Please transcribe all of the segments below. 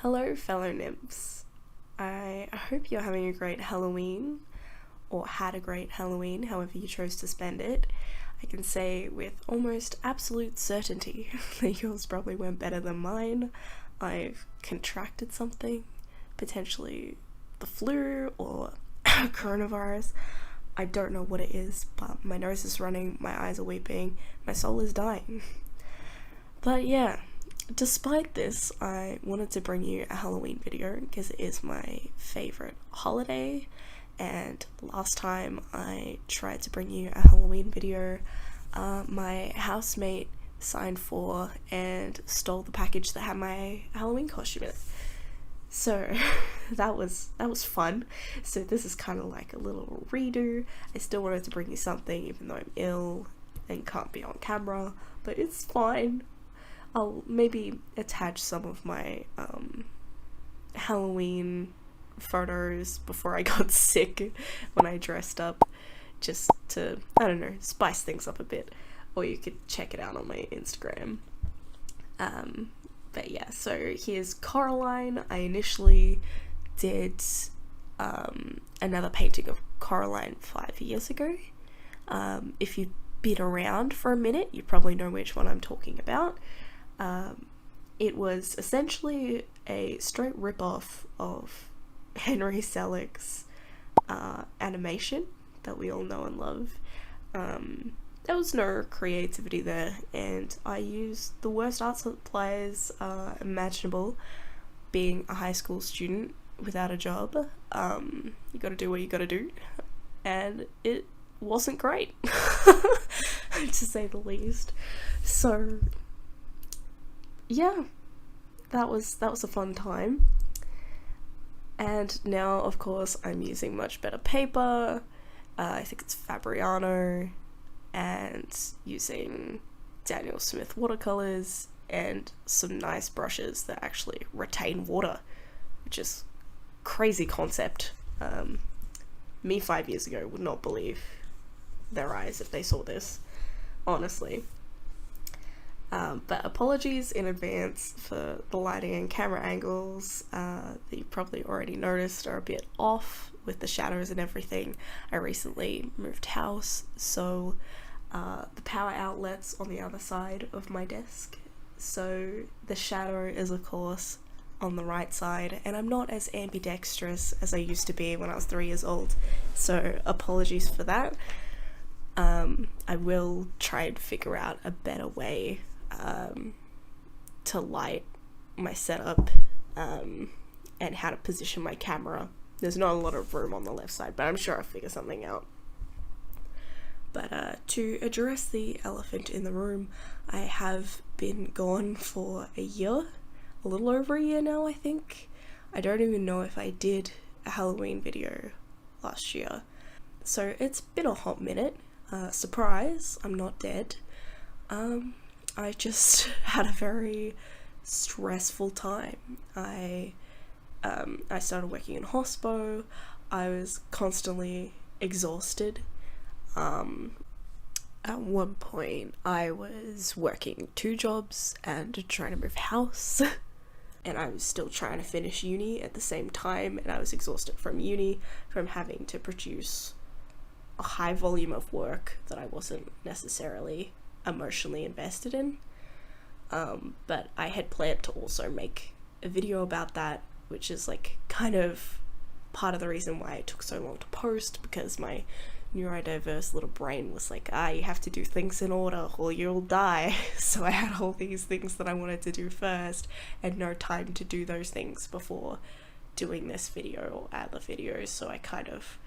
Hello fellow nymphs. I hope you're having a great Halloween, or had a great Halloween, however you chose to spend it. I can say with almost absolute certainty that yours probably went better than mine. I've contracted something, potentially the flu or coronavirus. I don't know what it is, but my nose is running, my eyes are weeping, my soul is dying. But yeah, despite this, I wanted to bring you a Halloween video because it is my favourite holiday, and last time I tried to bring you a Halloween video, my housemate signed for and stole the package that had my Halloween costume in it. So that was fun. So this is kind of like a little redo. I still wanted to bring you something even though I'm ill and can't be on camera, but it's fine. I'll maybe attach some of my Halloween photos before I got sick when I dressed up, just to, I don't know, spice things up a bit, or you could check it out on my Instagram. But yeah, so here's Coraline. I initially did another painting of Coraline 5 years ago. If you've been around for a minute, you probably know which one I'm talking about. It was essentially a straight rip-off of Henry Selick's animation that we all know and love. There was no creativity there, and I used the worst art supplies imaginable. Being a high school student without a job, you gotta do what you gotta do, and it wasn't great, to say the least. So yeah, that was a fun time. And now, of course, I'm using much better paper. I think it's Fabriano, and using Daniel Smith watercolors and some nice brushes that actually retain water, which is crazy concept. Me 5 years ago would not believe their eyes if they saw this, honestly. But apologies in advance for the lighting and camera angles that you probably already noticed are a bit off with the shadows and everything. I recently moved house, so the power outlet's on the other side of my desk, so the shadow is of course on the right side, and I'm not as ambidextrous as I used to be when I was 3 years old, so apologies for that. I will try and figure out a better way to light my setup and how to position my camera. There's not a lot of room on the left side, but I'm sure I'll figure something out. But to address the elephant in the room, I have been gone for a year, a little over a year now, I think. I don't even know if I did a Halloween video last year, so it's been a hot minute. Surprise, I'm not dead. I just had a very stressful time. I started working in hospo. I was constantly exhausted. At one point I was working 2 jobs and trying to move house, and I was still trying to finish uni at the same time, and I was exhausted from uni, from having to produce a high volume of work that I wasn't necessarily emotionally invested in. But I had planned to also make a video about that, which is like kind of part of the reason why it took so long to post, because my neurodiverse little brain was like, you have to do things in order or you'll die. So I had all these things that I wanted to do first and no time to do those things before doing this video or other videos, so I kind of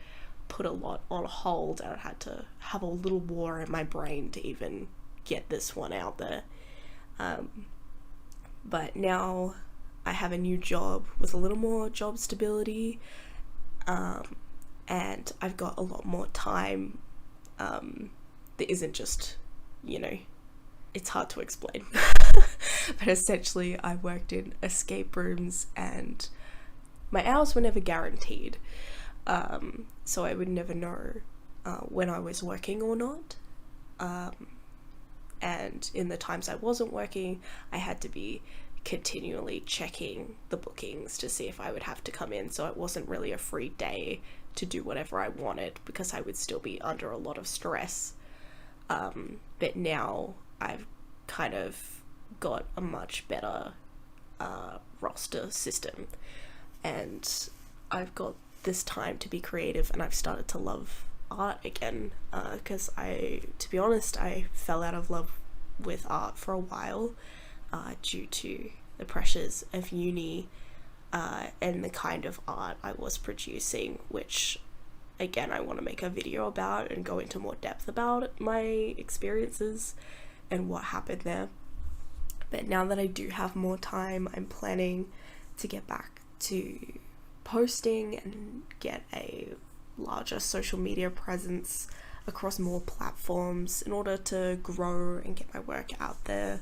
put a lot on hold, and I had to have a little war in my brain to even get this one out there. But now I have a new job with a little more job stability, and I've got a lot more time that isn't just, it's hard to explain. But essentially I worked in escape rooms and my hours were never guaranteed, so I would never know when I was working or not. And in the times I wasn't working, I had to be continually checking the bookings to see if I would have to come in, so it wasn't really a free day to do whatever I wanted because I would still be under a lot of stress. But now I've kind of got a much better roster system, and I've got this time to be creative, and I've started to love art again, because to be honest, I fell out of love with art for a while due to the pressures of uni and the kind of art I was producing, which again I want to make a video about and go into more depth about my experiences and what happened there. But now that I do have more time, I'm planning to get back to posting and get a larger social media presence across more platforms in order to grow and get my work out there,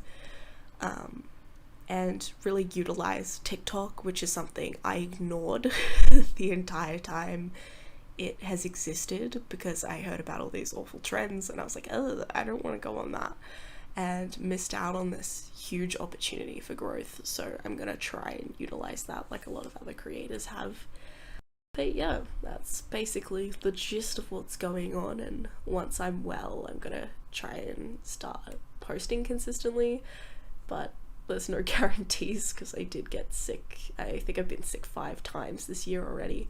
and really utilize TikTok, which is something I ignored the entire time it has existed because I heard about all these awful trends and I was like, oh, I don't want to go on that, and missed out on this huge opportunity for growth. So I'm gonna try and utilize that like a lot of other creators have. But yeah, that's basically the gist of what's going on, and once I'm well, I'm gonna try and start posting consistently, but there's no guarantees because I did get sick. I think I've been sick 5 times this year already,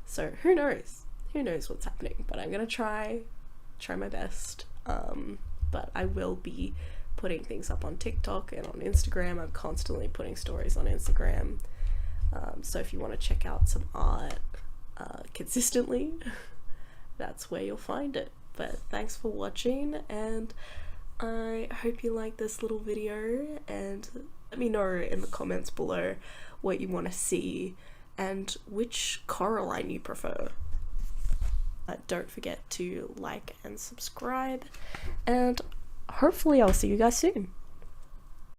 so who knows what's happening, but I'm gonna try my best. But I will be putting things up on TikTok and on Instagram. I'm constantly putting stories on Instagram, so if you want to check out some art consistently, that's where you'll find it. But thanks for watching, and I hope you like this little video, and let me know in the comments below what you want to see and which Coraline you prefer. Don't forget to like and subscribe, and hopefully I'll see you guys soon.